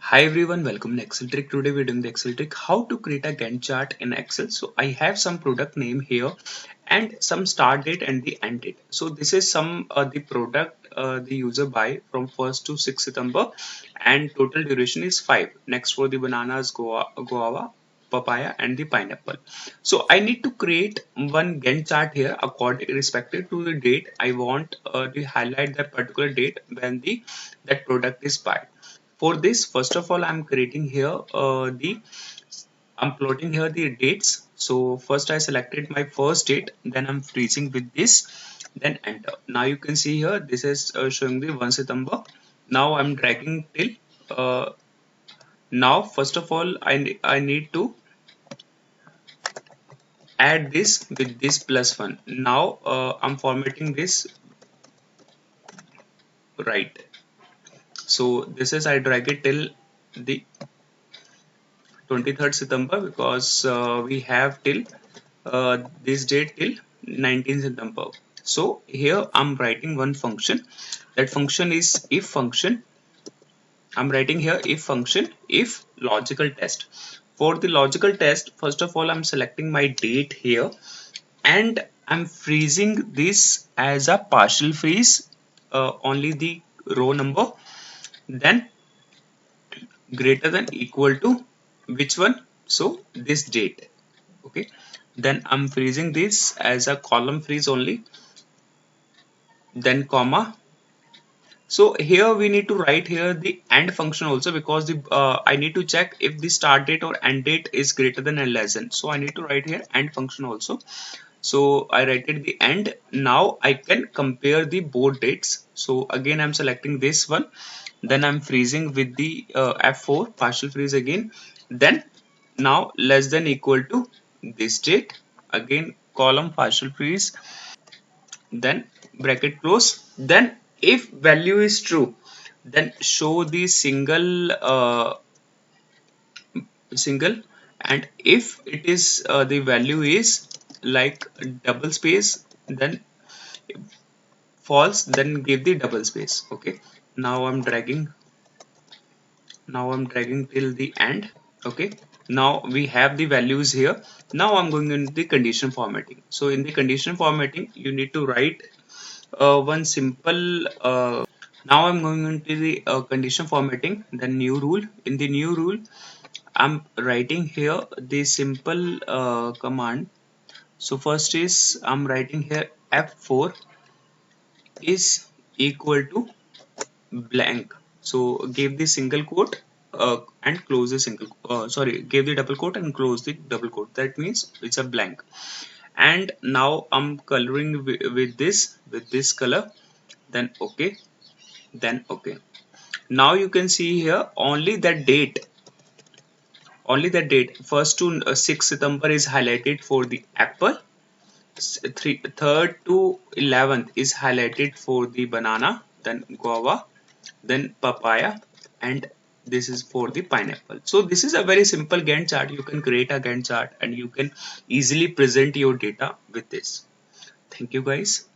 Hi everyone, welcome to Excel trick. Today we're doing the Excel trick how to create a Gantt chart in Excel. So I have some product name here and some start date and the end date. So this is some the product the user buy from 1st to 6th September and total duration is 5. Next for the bananas, guava, papaya and the pineapple. So I need to create one Gantt chart here according respective to the date. I want to highlight that particular date when the that product is buy. For this, first of all, I'm creating here I'm plotting here the dates. So first I selected my first date, then I'm freezing with this, then enter. Now you can see here this is showing the 1 September. Now I'm dragging till now. First of all, I need to add this with this plus one. Now I'm formatting this right. So this is I drag it till the 23rd September because we have till this date till 19th September. So here I'm writing one function. That function is if function. I'm writing here if function if logical test. For the logical test, first of all I'm selecting my date here and I'm freezing this as a partial freeze, only the row number, then greater than equal to which one, so this date. Okay, then I'm freezing this as a column freeze only, then comma. So here we need to write here the AND function also because the I need to check if the start date or end date is greater than or less than. So I need to write here AND function also. So I write it the end. Now I can compare the both dates. So again I'm selecting this one, then I'm freezing with the F4 partial freeze again, then now less than equal to this date, again column partial freeze, then bracket close, then if value is true then show the single, and if it is the value is like double space, then false, then give the double space. Okay, now I'm dragging till the end. Okay, now we have the values here. Now I'm going into the condition formatting. So in the condition formatting you need to write one simple now I'm going into the condition formatting, the new rule. In the new rule I'm writing here the simple command. So first is I'm writing here F4 is equal to blank. So give the single quote and close the single sorry, give the double quote and close the double quote. That means it's a blank. And now I'm coloring with this color, then okay, then okay. Now you can see here only the date 1st to 6th September is highlighted for the apple, 3rd to 11th is highlighted for the banana, then guava, then papaya, and this is for the pineapple. So this is a very simple Gantt chart. You can create a Gantt chart and you can easily present your data with this. Thank you guys.